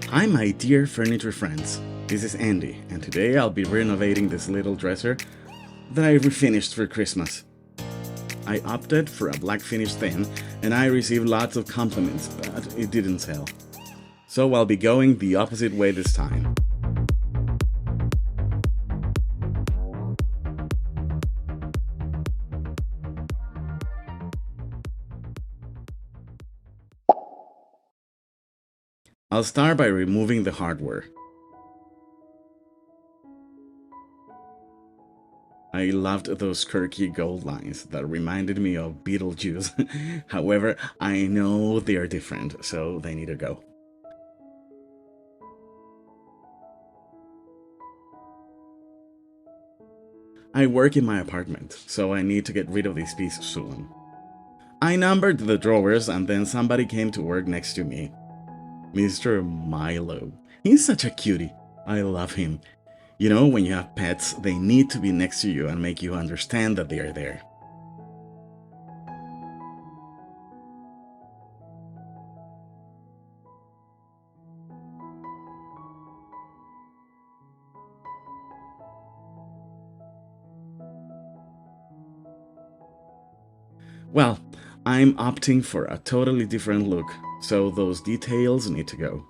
Hi my dear furniture friends, this is Andy, and today I'll be renovating this little dresser that I refinished for Christmas. I opted for a black finish theme, and I received lots of compliments, but it didn't sell. So I'll be going the opposite way this time. I'll start by removing the hardware. I loved those quirky gold lines that reminded me of Beetlejuice. However, I know they are different, so they need to go. I work in my apartment, so I need to get rid of this piece soon. I numbered the drawers and then somebody came to work next to me. Mr. Milo. He's such a cutie. I love him. You know, when you have pets, they need to be next to you and make you understand that they are there. Well, I'm opting for a totally different look, so those details need to go.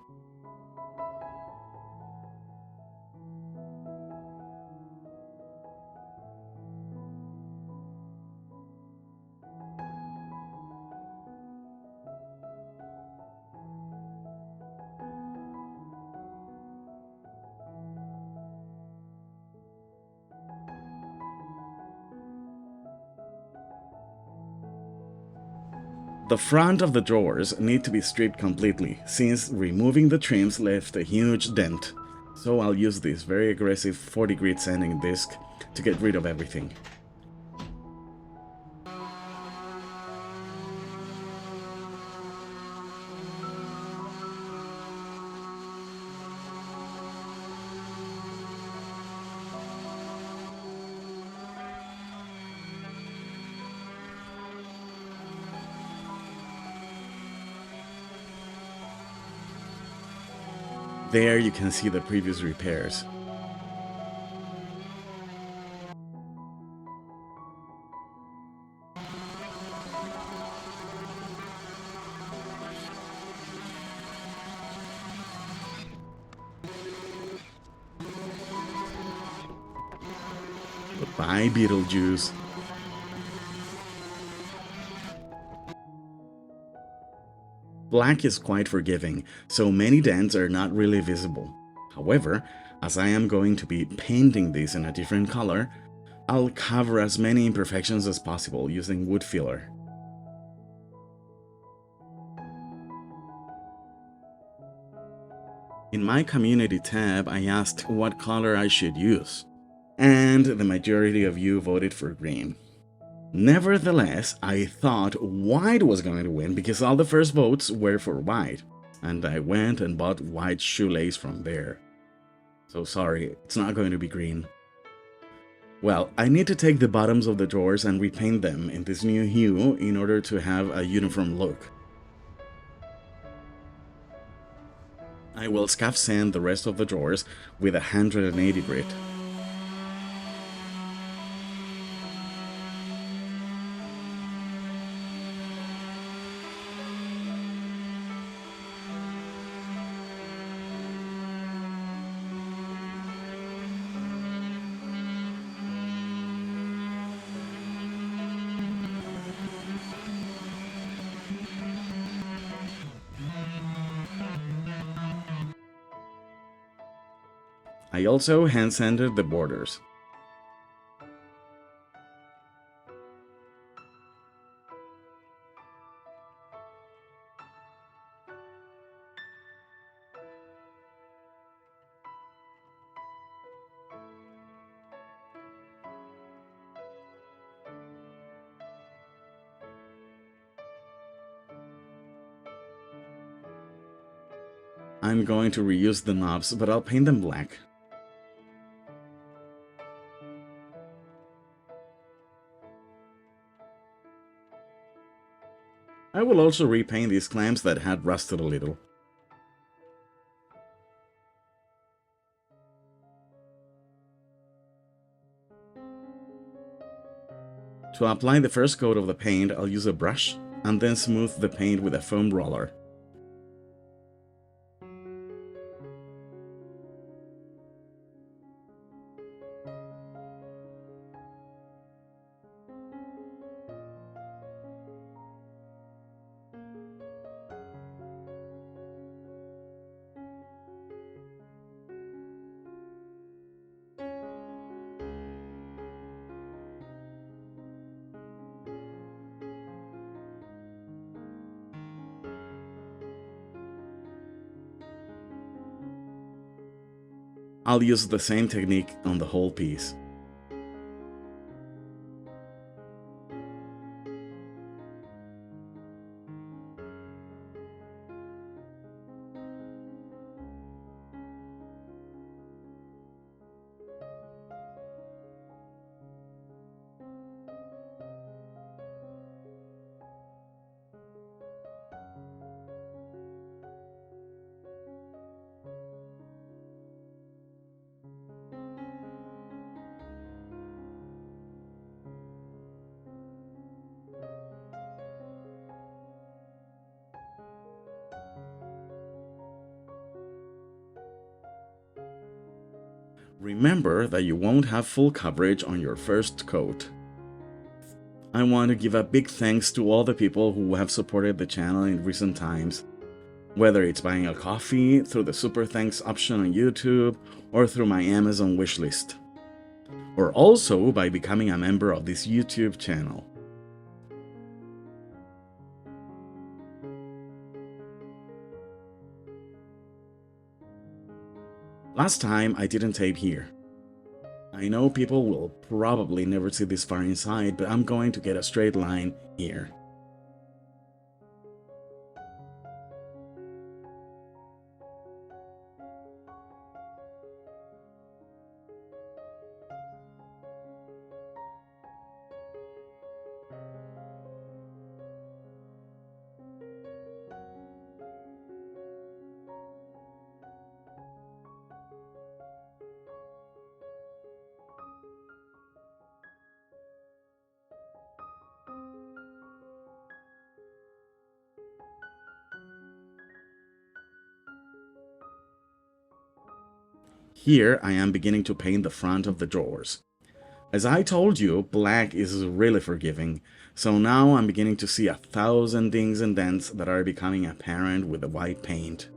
The front of the drawers need to be stripped completely, since removing the trims left a huge dent. So I'll use this very aggressive 40 grit sanding disc to get rid of everything. There you can see the previous repairs. Goodbye, Beetlejuice. Black is quite forgiving, so many dents are not really visible. However, as I am going to be painting this in a different color, I'll cover as many imperfections as possible using wood filler. In my community tab, I asked what color I should use, and the majority of you voted for green. Nevertheless, I thought white was going to win because all the first votes were for white, and I went and bought white shoelace from there. So sorry, it's not going to be green. Well, I need to take the bottoms of the drawers and repaint them in this new hue in order to have a uniform look. I will scuff sand the rest of the drawers with 180 grit. I also hand sanded the borders. I'm going to reuse the knobs, but I'll paint them black. I will also repaint these clamps that had rusted a little. To apply the first coat of the paint, I'll use a brush and then smooth the paint with a foam roller. I'll use the same technique on the whole piece. Remember that you won't have full coverage on your first coat. I want to give a big thanks to all the people who have supported the channel in recent times, whether it's buying a coffee, through the super thanks option on YouTube, or through my Amazon wishlist, or also by becoming a member of this YouTube channel. Last time I didn't tape here. I know people will probably never see this far inside, but I'm going to get a straight line here. Here I am beginning to paint the front of the drawers. As I told you, black is really forgiving, so now I'm beginning to see 1,000 dings and dents that are becoming apparent with the white paint.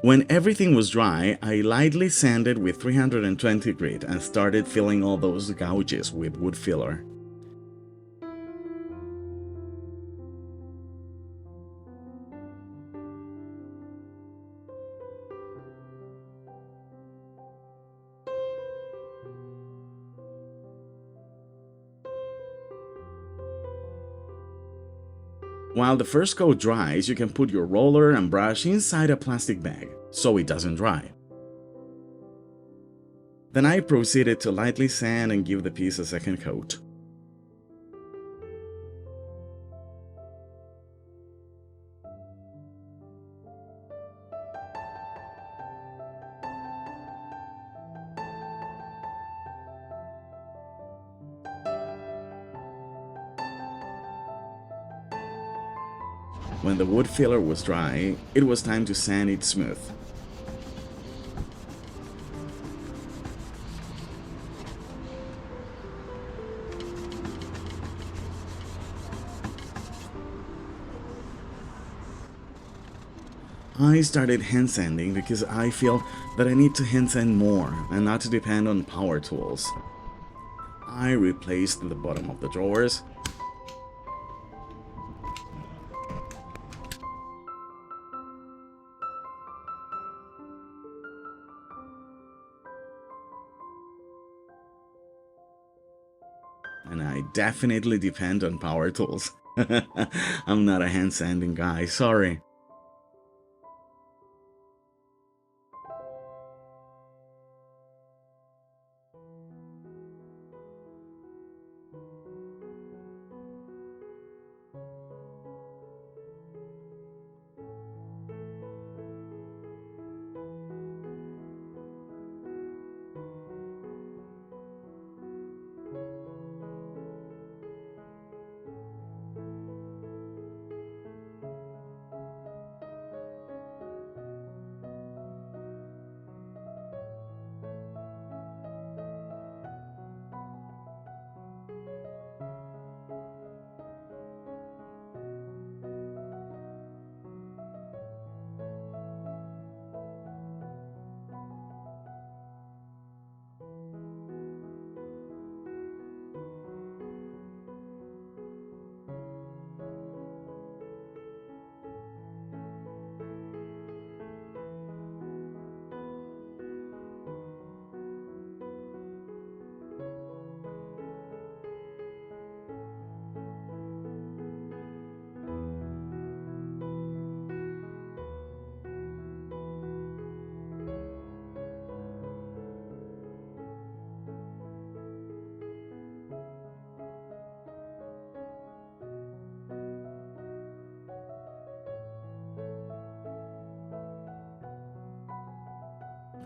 When everything was dry, I lightly sanded with 320 grit and started filling all those gouges with wood filler. While the first coat dries, you can put your roller and brush inside a plastic bag, so it doesn't dry. Then I proceeded to lightly sand and give the piece a second coat. When the wood filler was dry, it was time to sand it smooth. I started hand sanding because I feel that I need to hand sand more and not to depend on power tools. I replaced the bottom of the drawers, and I definitely depend on power tools. I'm not a hand sanding guy, sorry.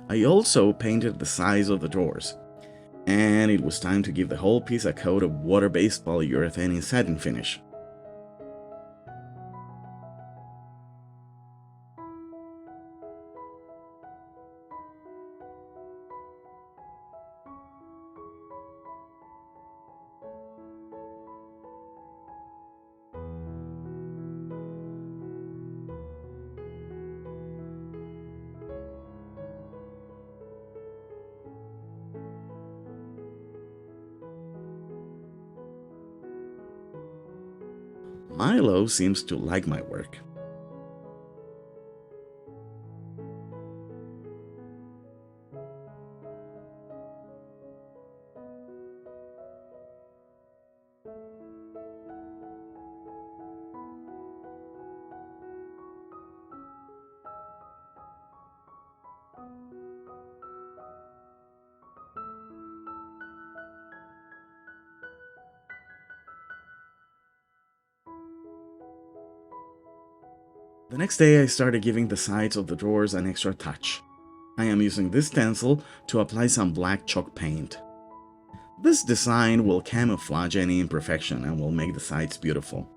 I also painted the sides of the drawers, and it was time to give the whole piece a coat of water-based polyurethane in satin finish. Milo seems to like my work. The next day I started giving the sides of the drawers an extra touch. I am using this stencil to apply some black chalk paint. This design will camouflage any imperfection and will make the sides beautiful.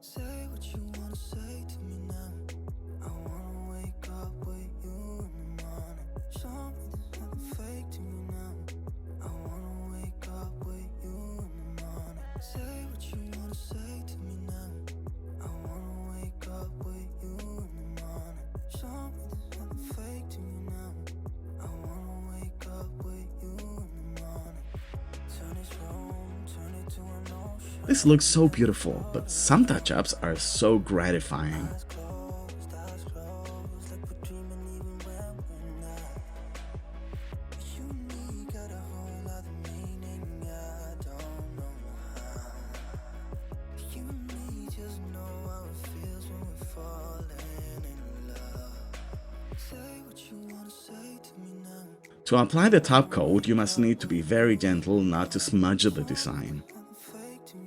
Say what you wanna say to me now. I wanna wake up with you in the morning. Show me there's nothing fake to me now. I wanna wake up with you in the morning. Say what you wanna say to me now. I wanna wake up with you in the morning. Show me there's nothing fake to me now. I wanna wake up with you in the morning. Turn this room, turn it to an ocean. This looks so beautiful, but some touch-ups are so gratifying. To apply the top coat, you must need to be very gentle not to smudge the design.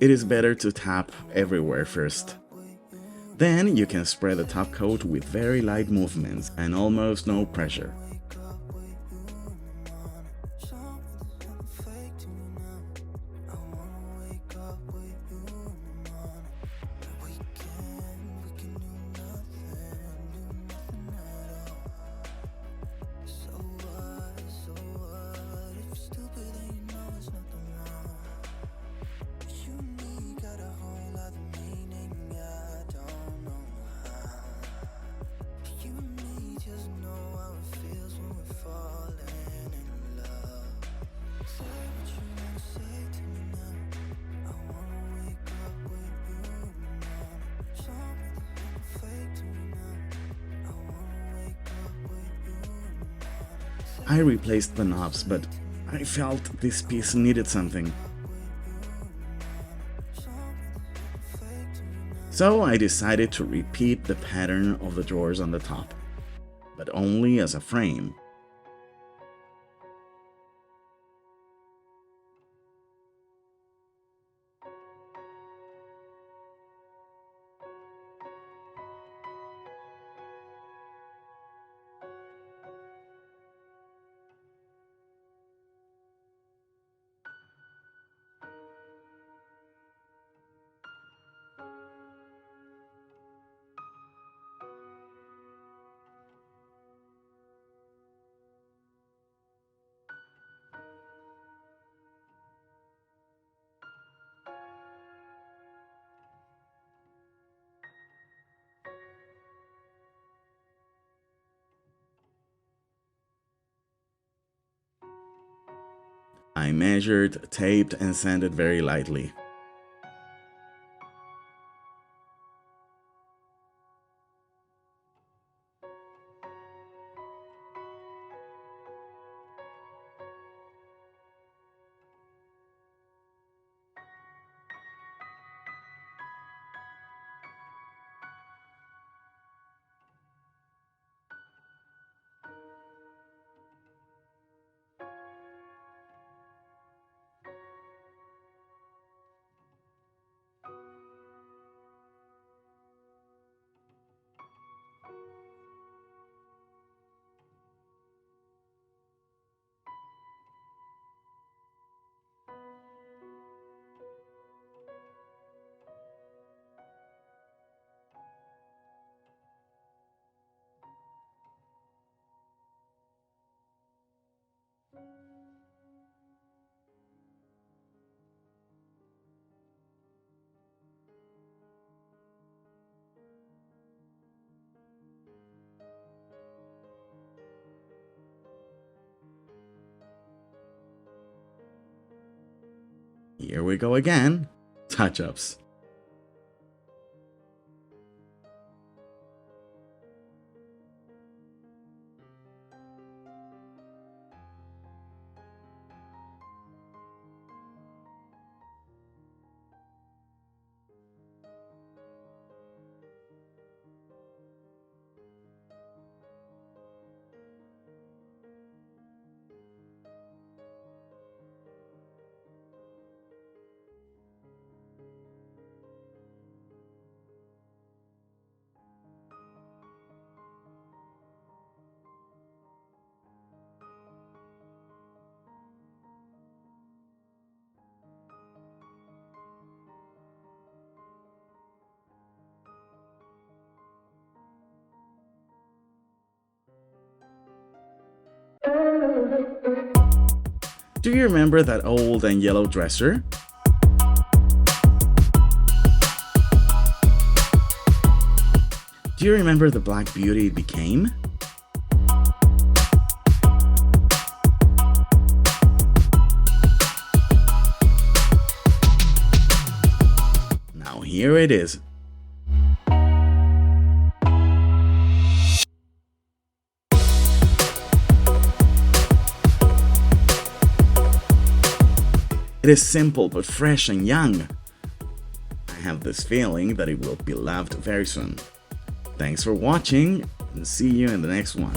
It is better to tap everywhere first. Then you can spread the top coat with very light movements and almost no pressure. I replaced the knobs, but I felt this piece needed something. So I decided to repeat the pattern of the drawers on the top, but only as a frame. I measured, taped, and sanded very lightly. Here we go again. Touch-ups. Do you remember that old and yellow dresser? Do you remember the black beauty it became? Now here it is. It is simple but fresh and young. I have this feeling that it will be loved very soon. Thanks for watching and see you in the next one.